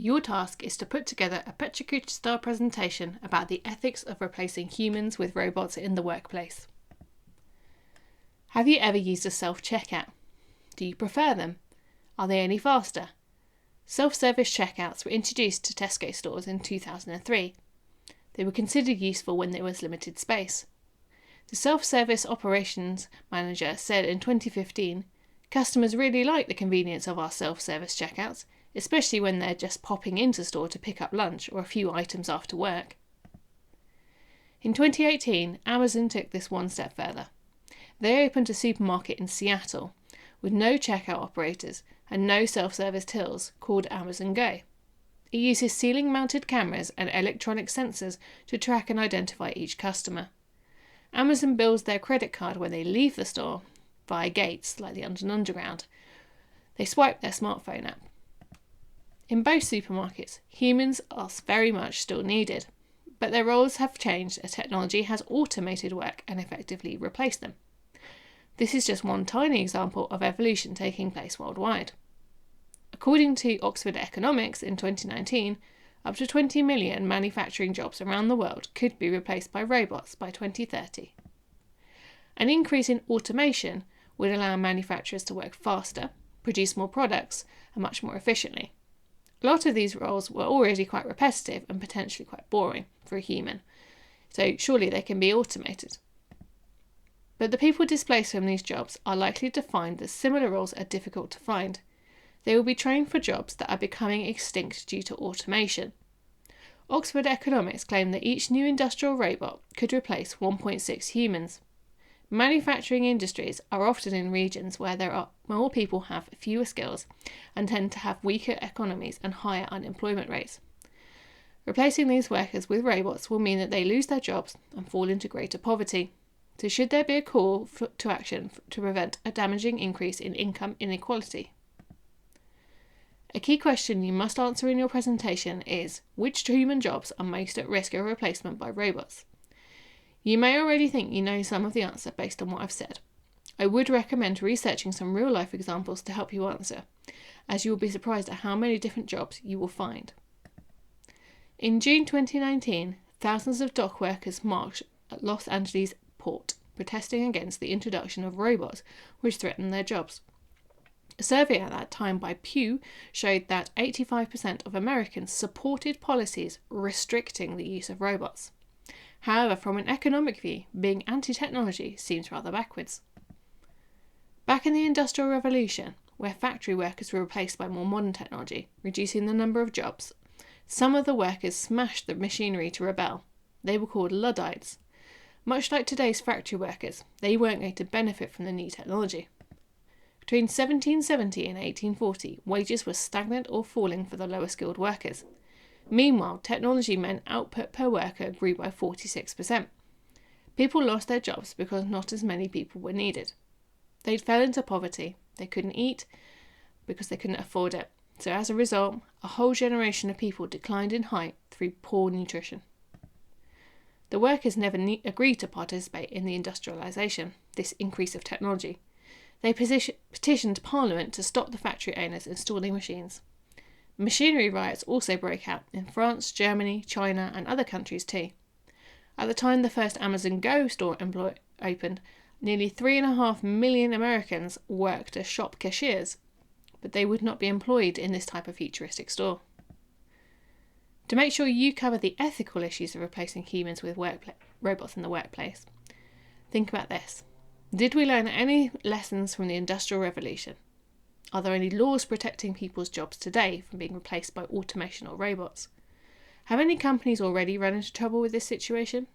Your task is to put together a Petrikuch-style presentation about the ethics of replacing humans with robots in the workplace. Have you ever used a self-checkout? Do you prefer them? Are they any faster? Self-service checkouts were introduced to Tesco stores in 2003. They were considered useful when there was limited space. The self-service operations manager said in 2015, "Customers really like the convenience of our self-service checkouts, especially when they're just popping into store to pick up lunch or a few items after work." In 2018, Amazon took this one step further. They opened a supermarket in Seattle with no checkout operators and no self-service tills called Amazon Go. It uses ceiling-mounted cameras and electronic sensors to track and identify each customer. Amazon bills their credit card when they leave the store via gates like the underground. They swipe their smartphone app. In both supermarkets, humans are very much still needed, but their roles have changed as technology has automated work and effectively replaced them. This is just one tiny example of evolution taking place worldwide. According to Oxford Economics in 2019, up to 20 million manufacturing jobs around the world could be replaced by robots by 2030. An increase in automation would allow manufacturers to work faster, produce more products, and much more efficiently. A lot of these roles were already quite repetitive and potentially quite boring for a human, so surely they can be automated. But the people displaced from these jobs are likely to find that similar roles are difficult to find. They will be trained for jobs that are becoming extinct due to automation. Oxford Economics claim that each new industrial robot could replace 1.6 humans. Manufacturing industries are often in regions where more people have fewer skills and tend to have weaker economies and higher unemployment rates. Replacing these workers with robots will mean that they lose their jobs and fall into greater poverty. So should there be a call to action to prevent a damaging increase in income inequality? A key question you must answer in your presentation is, which human jobs are most at risk of replacement by robots? You may already think you know some of the answer based on what I've said. I would recommend researching some real-life examples to help you answer, as you will be surprised at how many different jobs you will find. In June 2019, thousands of dock workers marched at Los Angeles port, protesting against the introduction of robots which threatened their jobs. A survey at that time by Pew showed that 85% of Americans supported policies restricting the use of robots. However, from an economic view, being anti-technology seems rather backwards. Back in the Industrial Revolution, where factory workers were replaced by more modern technology, reducing the number of jobs, some of the workers smashed the machinery to rebel. They were called Luddites. Much like today's factory workers, they weren't going to benefit from the new technology. Between 1770 and 1840, wages were stagnant or falling for the lower skilled workers. Meanwhile, technology meant output per worker grew by 46%. People lost their jobs because not as many people were needed. They fell into poverty. They couldn't eat because they couldn't afford it. So as a result, a whole generation of people declined in height through poor nutrition. The workers never agreed to participate in the industrialisation, this increase of technology. They petitioned Parliament to stop the factory owners installing machines. Machinery riots also broke out in France, Germany, China and other countries too. At the time the first Amazon Go store opened, nearly 3.5 million Americans worked as shop cashiers, but they would not be employed in this type of futuristic store. To make sure you cover the ethical issues of replacing humans with robots in the workplace, think about this. Did we learn any lessons from the Industrial Revolution? Are there any laws protecting people's jobs today from being replaced by automation or robots? Have any companies already run into trouble with this situation?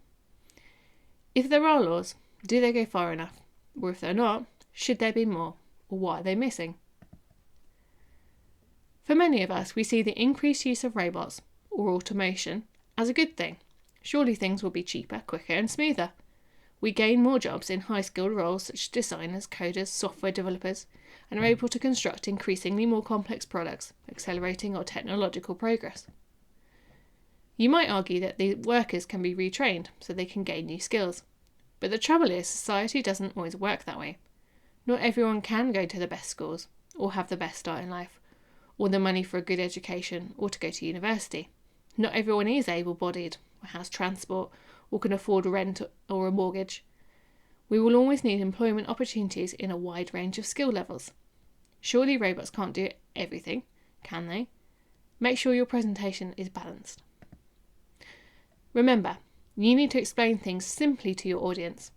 If there are laws, do they go far enough? Or if they're not, should there be more? Or what are they missing? For many of us, we see the increased use of robots or automation as a good thing. Surely things will be cheaper, quicker and smoother. We gain more jobs in high-skilled roles such as designers, coders, software developers, and are able to construct increasingly more complex products, accelerating our technological progress. You might argue that the workers can be retrained so they can gain new skills. But the trouble is, society doesn't always work that way. Not everyone can go to the best schools, or have the best start in life, or the money for a good education or to go to university. Not everyone is able-bodied, or has transport, or can afford rent or a mortgage. We will always need employment opportunities in a wide range of skill levels. Surely robots can't do everything, can they? Make sure your presentation is balanced. Remember, you need to explain things simply to your audience.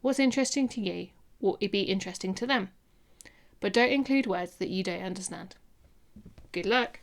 What's interesting to you will be interesting to them. But don't include words that you don't understand. Good luck!